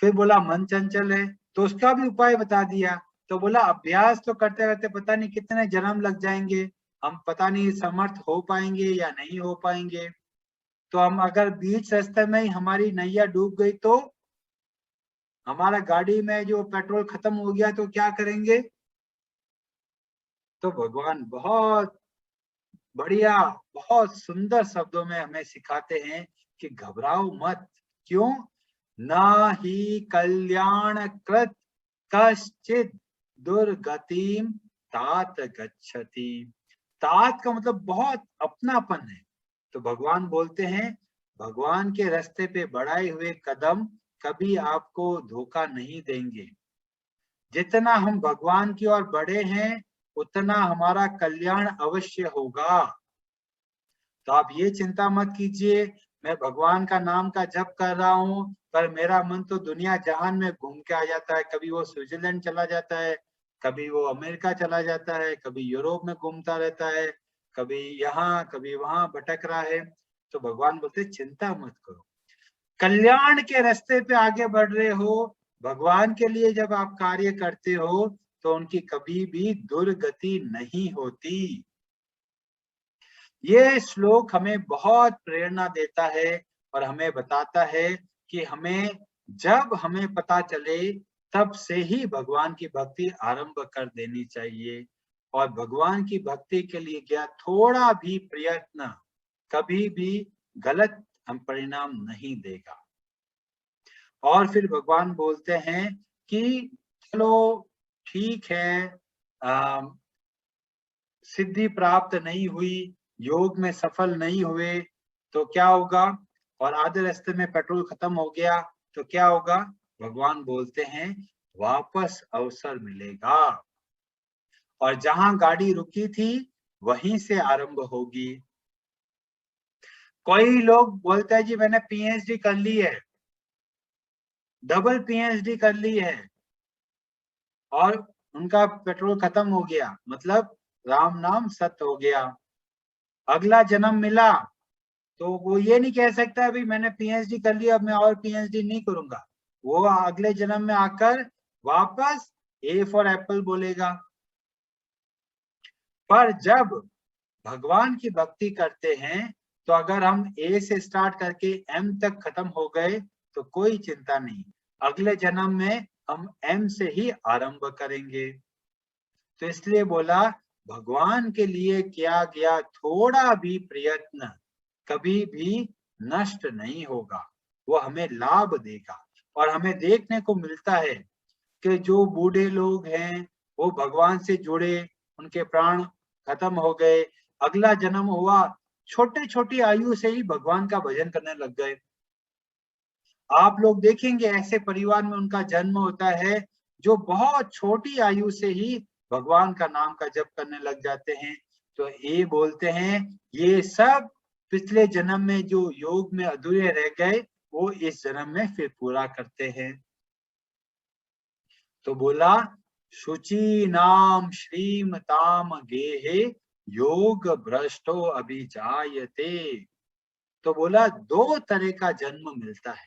फिर बोला मन चंचल है, तो उसका भी उपाय बता दिया। तो बोला अभ्यास तो करते करते पता नहीं कितने जन्म लग जाएंगे, हम पता नहीं समर्थ हो पाएंगे या नहीं हो पाएंगे। तो हम अगर बीच रास्ते में ही हमारी नैया डूब गई तो, हमारा गाड़ी में जो पेट्रोल खत्म हो गया तो क्या करेंगे? तो भगवान बहुत बढ़िया, बहुत सुंदर शब्दों में हमें सिखाते हैं कि घबराओ मत। क्यों? ना ही कल्याण कृत कश्चित दुर्गतिम तात गच्छति। तात का मतलब बहुत अपनापन है। तो भगवान बोलते हैं भगवान के रास्ते पे बढ़ाए हुए कदम कभी आपको धोखा नहीं देंगे। जितना हम भगवान की ओर बढ़े हैं उतना हमारा कल्याण अवश्य होगा। तो आप ये चिंता मत कीजिए, मैं भगवान का नाम का जप कर रहा हूँ पर मेरा मन तो दुनिया जहान में घूम के आ जाता है। कभी वो स्विट्जरलैंड चला जाता है, कभी वो अमेरिका चला जाता है, कभी यूरोप में घूमता रहता है, कभी यहाँ कभी वहां भटक रहा है। तो भगवान बोलते चिंता मत करो, कल्याण के रास्ते पे आगे बढ़ रहे हो। भगवान के लिए जब आप कार्य करते हो तो उनकी कभी भी दुर्गति नहीं होती। ये श्लोक हमें बहुत प्रेरणा देता है और हमें बताता है कि हमें जब हमें पता चले तब से ही भगवान की भक्ति आरंभ कर देनी चाहिए। और भगवान की भक्ति के लिए क्या थोड़ा भी प्रयत्न कभी भी गलत हम परिणाम नहीं देगा। और फिर भगवान बोलते हैं कि चलो ठीक है, सिद्धि प्राप्त नहीं हुई, योग में सफल नहीं हुए तो क्या होगा? और आधे रास्ते में पेट्रोल खत्म हो गया तो क्या होगा? भगवान बोलते हैं वापस अवसर मिलेगा, और जहां गाड़ी रुकी थी वहीं से आरंभ होगी। कोई लोग बोलते हैं जी मैंने पीएचडी कर ली है, डबल पीएचडी कर ली है, और उनका पेट्रोल खत्म हो गया, मतलब राम नाम सत्य हो गया, अगला जन्म मिला तो वो ये नहीं कह सकता अभी मैंने पीएचडी कर लिया अब मैं और पीएचडी नहीं करूंगा। वो अगले जन्म में आकर वापस ए फॉर एप्पल बोलेगा। पर जब भगवान की भक्ति करते हैं तो अगर हम ए से स्टार्ट करके एम तक खत्म हो गए तो कोई चिंता नहीं, अगले जन्म में हम एम से ही आरंभ करेंगे। तो इसलिए बोला भगवान के लिए किया गया थोड़ा भी प्रयत्न कभी भी नष्ट नहीं होगा, वो हमें लाभ देगा। और हमें देखने को मिलता है कि जो बूढ़े लोग हैं वो भगवान से जुड़े, उनके प्राण खत्म हो गए, अगला जन्म हुआ, छोटे छोटी आयु से ही भगवान का भजन करने लग गए। आप लोग देखेंगे ऐसे परिवार में उनका जन्म होता है जो बहुत छोटी आयु से ही भगवान का नाम का जप करने लग जाते हैं। तो ये बोलते हैं ये सब पिछले जन्म में जो योग में अधूरे रह गए वो इस जन्म में फिर पूरा करते हैं। तो बोला शुचि नाम श्रीमताम गेहे योग भ्रष्टो अभिजायते। तो बोला दो तरह का जन्म मिलता है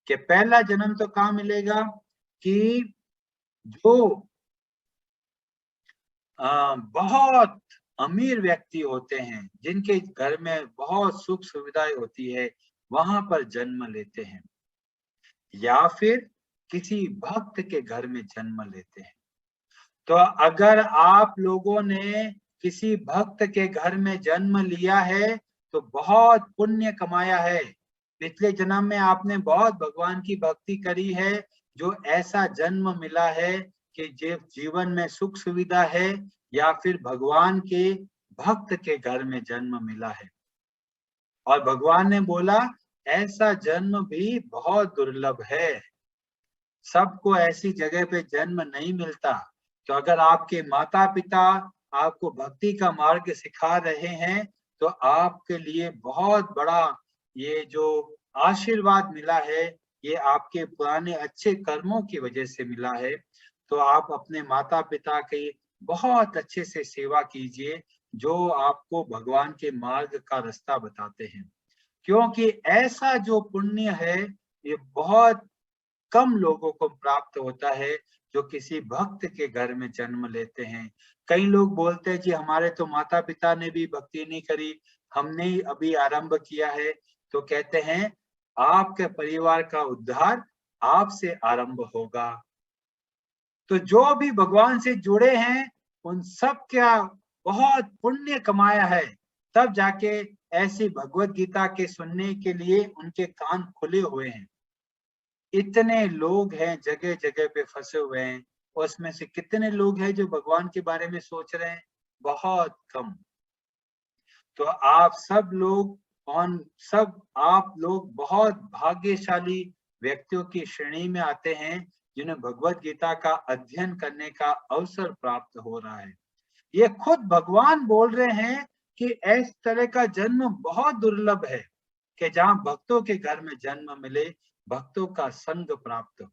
कि पहला जन्म तो कहाँ मिलेगा कि जो बहुत अमीर व्यक्ति होते हैं जिनके घर में बहुत सुख सुविधाएं होती है वहां पर जन्म लेते हैं, या फिर किसी भक्त के घर में जन्म लेते हैं। तो अगर आप लोगों ने किसी भक्त के घर में जन्म लिया है तो बहुत पुण्य कमाया है, पिछले जन्म में आपने बहुत भगवान की भक्ति करी है, जो ऐसा जन्म मिला है कि जीवन में सुख सुविधा है, या फिर भगवान के भक्त के घर में जन्म मिला है। और भगवान ने बोला ऐसा जन्म भी बहुत दुर्लभ है, सबको ऐसी जगह पे जन्म नहीं मिलता। तो अगर आपके माता पिता आपको भक्ति का मार्ग सिखा रहे हैं तो आपके लिए बहुत बड़ा ये जो आशीर्वाद मिला है, ये आपके पुराने अच्छे कर्मों की वजह से मिला है। तो आप अपने माता पिता की बहुत अच्छे से सेवा कीजिए जो आपको भगवान के मार्ग का रास्ता बताते हैं, क्योंकि ऐसा जो पुण्य है ये बहुत कम लोगों को प्राप्त होता है जो किसी भक्त के घर में जन्म लेते हैं। कई लोग बोलते हैं जी हमारे तो माता पिता ने भी भक्ति नहीं करी, हमने ही अभी आरंभ किया है। तो कहते हैं आपके परिवार का उद्धार आपसे आरंभ होगा। तो जो भी भगवान से जुड़े हैं उन सब क्या बहुत पुण्य कमाया है, तब जाके ऐसी भगवत गीता के सुनने के लिए उनके कान खुले हुए हैं। इतने लोग हैं जगह जगह पे फंसे हुए हैं, उसमें से कितने लोग हैं जो भगवान के बारे में सोच रहे हैं? बहुत कम। तो आप सब लोग आप लोग बहुत भाग्यशाली व्यक्तियों की श्रेणी में आते हैं जिन्हें भगवत गीता का अध्ययन करने का अवसर प्राप्त हो रहा है। ये खुद भगवान बोल रहे हैं कि इस तरह का जन्म बहुत दुर्लभ है कि जहां भक्तों के घर में जन्म मिले, भक्तों का संग प्राप्त हो।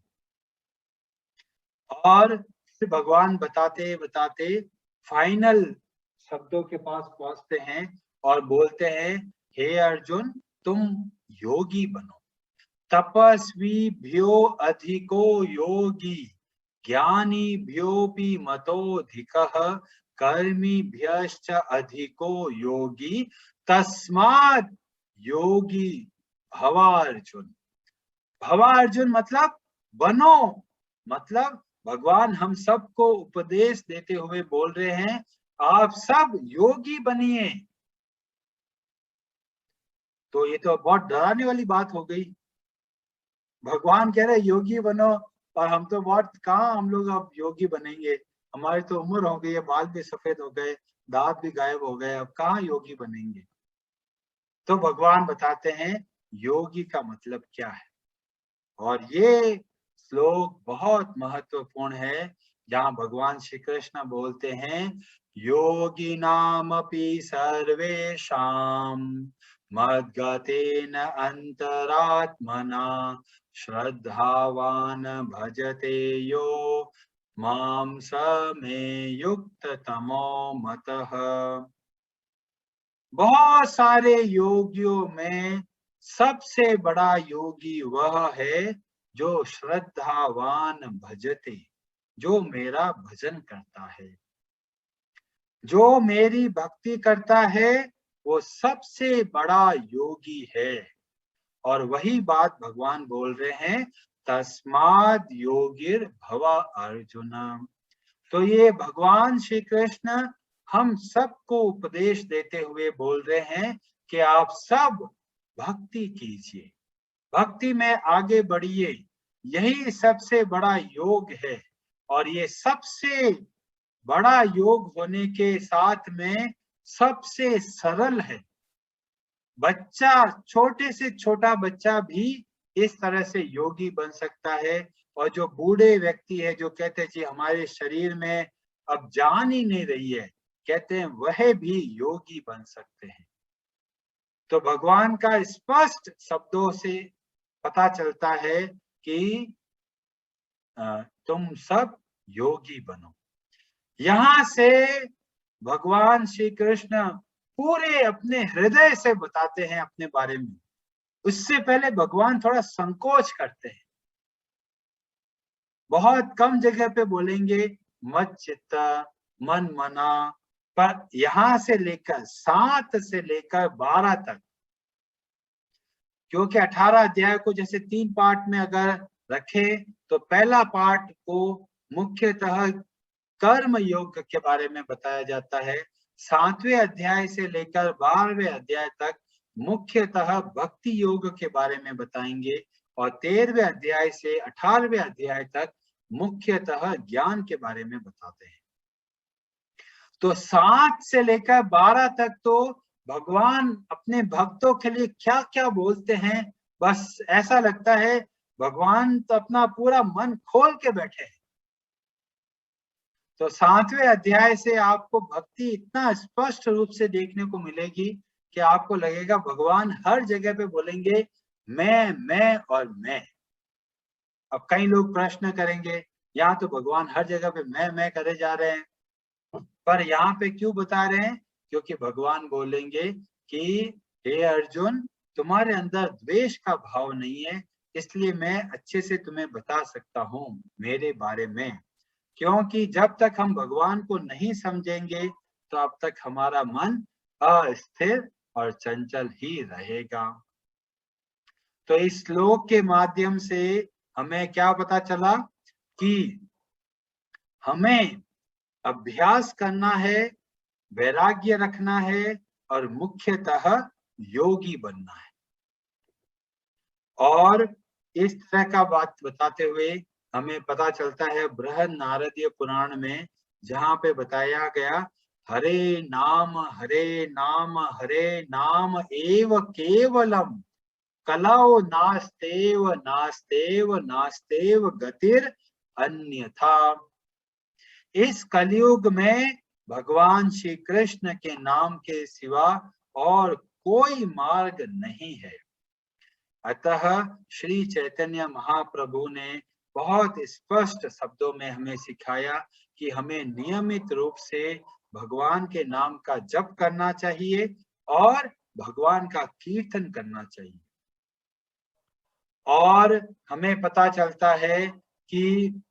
और फिर भगवान बताते बताते फाइनल शब्दों के पास पहुंचते हैं और बोलते हैं हे अर्जुन तुम योगी बनो, तपस्वी भ्यो अधिको योगी, ज्ञानी भ्योपि मतोधिकः, कर्मी भ्यश्च अधिको योगी, तस्मात् योगी भवार्जुन। भवार्जुन मतलब बनो, मतलब भगवान हम सबको उपदेश देते हुए बोल रहे हैं आप सब योगी बनिए। तो ये तो बहुत डराने वाली बात हो गई। भगवान कह रहे योगी बनो और हम तो बहुत कहाँ हम लोग अब योगी बनेंगे, हमारी तो उम्र हो गई है, बाल भी सफेद हो गए, दांत भी गायब हो गए, अब कहाँ योगी बनेंगे। तो भगवान बताते हैं योगी का मतलब क्या है। और ये श्लोक बहुत महत्वपूर्ण है जहाँ भगवान श्री कृष्ण बोलते हैं योगी नाम अपि सर्वेषां मद्गतेन अंतरात्मना श्रद्धावान भजते यो मां स मे युक्ततमो मतः। बहुत सारे योगियों में सबसे बड़ा योगी वह है जो श्रद्धावान भजते, जो मेरा भजन करता है, जो मेरी भक्ति करता है, वो सबसे बड़ा योगी है। और वही बात भगवान बोल रहे हैं, तस्माद योगिर भव अर्जुन। तो ये भगवान श्री कृष्ण हम सबको उपदेश देते हुए बोल रहे हैं कि आप सब भक्ति कीजिए, भक्ति में आगे बढ़िए, यही सबसे बड़ा योग है। और ये सबसे बड़ा योग होने के साथ में सबसे सरल है। बच्चा, छोटे से छोटा बच्चा भी इस तरह से योगी बन सकता है। और जो बूढ़े व्यक्ति है, जो कहते हैं जी हमारे शरीर में अब जान ही नहीं रही है, कहते हैं वह भी योगी बन सकते हैं। तो भगवान का स्पष्ट शब्दों से पता चलता है कि तुम सब योगी बनो। यहाँ से भगवान श्री कृष्ण पूरे अपने हृदय से बताते हैं अपने बारे में। उससे पहले भगवान थोड़ा संकोच करते हैं, बहुत कम जगह पे बोलेंगे मत चित्ता मन मना, पर यहां से लेकर 7 से लेकर 12 तक, क्योंकि 18 अध्याय को जैसे 3 पार्ट में अगर रखे तो पहला पार्ट को मुख्यतः कर्म योग के बारे में बताया जाता है, 7वें अध्याय से लेकर 12वें अध्याय तक मुख्यतः भक्ति योग के बारे में बताएंगे, और 13वें अध्याय से 18वें अध्याय तक मुख्यतः ज्ञान के बारे में बताते हैं। तो 7 से लेकर 12 तक तो भगवान अपने भक्तों के लिए क्या क्या बोलते हैं, बस ऐसा लगता है भगवान तो अपना पूरा मन खोल के बैठे हैं। तो 7वें अध्याय से आपको भक्ति इतना स्पष्ट रूप से देखने को मिलेगी कि आपको लगेगा भगवान हर जगह पे बोलेंगे मैं और मैं। अब कई लोग प्रश्न करेंगे, यहाँ तो भगवान हर जगह पे मैं करे जा रहे हैं, पर यहाँ पे क्यों बता रहे हैं? क्योंकि भगवान बोलेंगे कि हे अर्जुन, तुम्हारे अंदर द्वेष का भाव नहीं है, इसलिए मैं अच्छे से तुम्हें बता सकता हूँ मेरे बारे में। क्योंकि जब तक हम भगवान को नहीं समझेंगे तो अब तक हमारा मन अस्थिर और चंचल ही रहेगा। तो इस श्लोक के माध्यम से हमें क्या पता चला कि हमें अभ्यास करना है, वैराग्य रखना है और मुख्यतः योगी बनना है। और इस तरह का बात बताते हुए हमें पता चलता है बृहद नारदीय पुराण में, जहाँ पे बताया गया हरे नाम हरे नाम एव केवलम कलौ नास्तेव नास्तेव नास्तेव गतिर अन्यथा। इस कलयुग में भगवान श्री कृष्ण के नाम के सिवा और कोई मार्ग नहीं है। अतः श्री चैतन्य महाप्रभु ने बहुत स्पष्ट शब्दों में हमें सिखाया कि हमें नियमित रूप से भगवान के नाम का जप करना चाहिए और भगवान का कीर्तन करना चाहिए। और हमें पता चलता है कि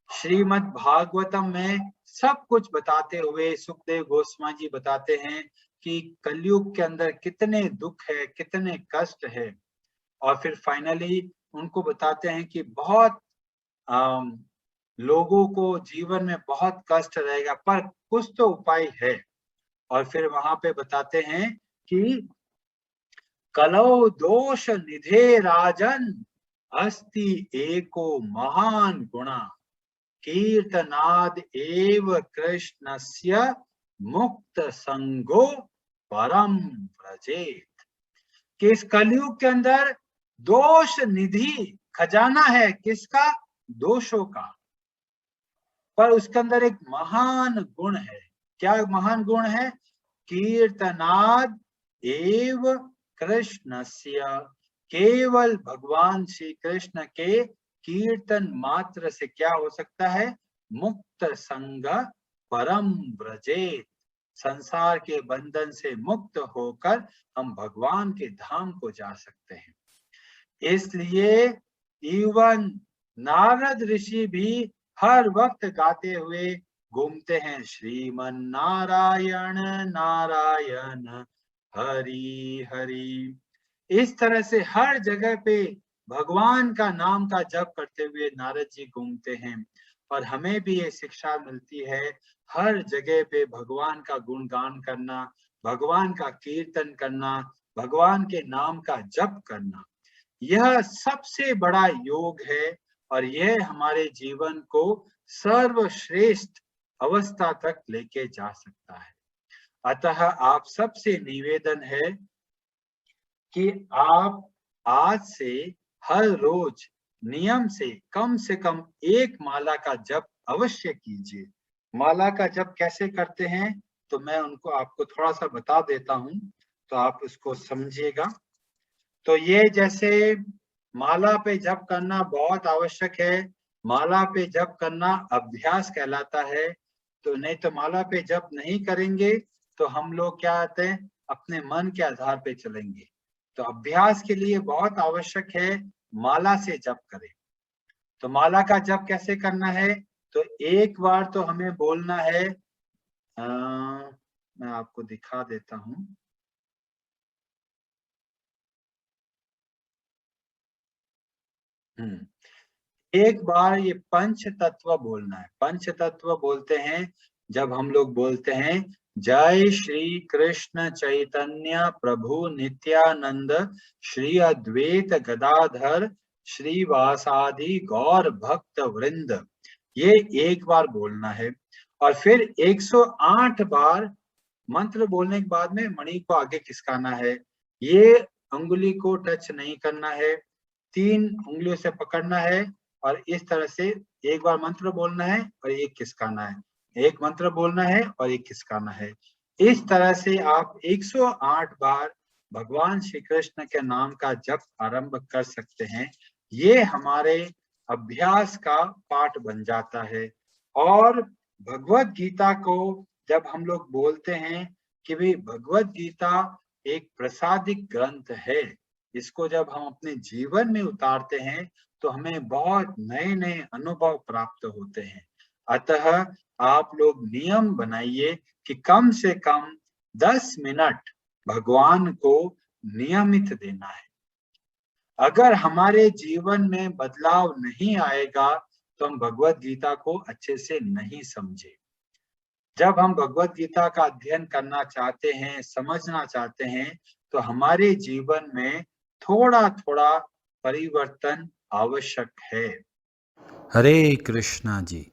श्रीमद् भागवतम में सब कुछ बताते हुए सुखदेव गोस्वामी जी बताते हैं कि कलयुग के अंदर कितने दुख है, कितने कष्ट है, और फिर फाइनली उनको बताते हैं कि बहुत लोगों को जीवन में बहुत कष्ट रहेगा, पर कुछ तो उपाय है। और फिर वहां पे बताते हैं कि कलौ दोष निधे राजन अस्ति एको महान गुणा कीर्तनाद एव कृष्णस्य मुक्त संगो परम व्रजेत। कि इस कलयुग के अंदर दोष निधि खजाना है, किसका? दोषों का, पर उसके अंदर एक महान गुण है। क्या महान गुण है? कीर्तनाद एव कृष्णस्य, केवल भगवान श्री कृष्ण के कीर्तन मात्र से क्या हो सकता है? मुक्त संग परम व्रजेत, संसार के बंधन से मुक्त होकर हम भगवान के धाम को जा सकते हैं। इसलिए इवन नारद ऋषि भी हर वक्त गाते हुए घूमते हैं, श्रीमन नारायण नारायण हरि हरि। इस तरह से हर जगह पे भगवान का नाम का जप करते हुए नारद जी घूमते हैं। और हमें भी ये शिक्षा मिलती है, हर जगह पे भगवान का गुणगान करना, भगवान का कीर्तन करना, भगवान के नाम का जप करना, यह सबसे बड़ा योग है और यह हमारे जीवन को सर्वश्रेष्ठ अवस्था तक लेके जा सकता है। अतः आप सबसे निवेदन है कि आप आज से हर रोज नियम से कम एक माला का जप अवश्य कीजिए। माला का जप कैसे करते हैं तो मैं उनको आपको थोड़ा सा बता देता हूं, तो आप इसको समझिएगा। तो ये जैसे माला पे जप करना बहुत आवश्यक है, माला पे जप करना अभ्यास कहलाता है। तो नहीं तो माला पे जप नहीं करेंगे तो हम लोग क्या आते हैं, अपने मन के आधार पे चलेंगे। तो अभ्यास के लिए बहुत आवश्यक है माला से जप करें। तो माला का जप कैसे करना है? तो एक बार तो हमें बोलना है, मैं आपको दिखा देता हूं। एक बार ये पंच तत्व बोलना है। पंच तत्व बोलते हैं जब हम लोग बोलते हैं जय श्री कृष्ण चैतन्य प्रभु नित्यानंद श्री अद्वैत गदाधर श्रीवासादि गौर भक्त वृंद, ये एक बार बोलना है। और फिर 108 बार मंत्र बोलने के बाद में मणि को आगे खिसकाना है। ये अंगुली को टच नहीं करना है, 3 उंगलियों से पकड़ना है और इस तरह से एक बार मंत्र बोलना है और एक खिसकाना है, एक मंत्र बोलना है और एक खिसकाना है। इस तरह से आप 108 बार भगवान श्री कृष्ण के नाम का जप आरंभ कर सकते हैं। ये हमारे अभ्यास का पाठ बन जाता है। और भगवत गीता को जब हम लोग बोलते हैं कि भाई भगवत गीता एक प्रसादिक ग्रंथ है, इसको जब हम अपने जीवन में उतारते हैं तो हमें बहुत नए नए अनुभव प्राप्त होते हैं। अतः आप लोग नियम बनाइए कि कम से कम 10 मिनट भगवान को नियमित देना है। अगर हमारे जीवन में बदलाव नहीं आएगा तो हम भगवत गीता को अच्छे से नहीं समझे। जब हम भगवत गीता का अध्ययन करना चाहते हैं, समझना चाहते हैं, तो हमारे जीवन में थोड़ा थोड़ा परिवर्तन आवश्यक है। हरे कृष्णा जी।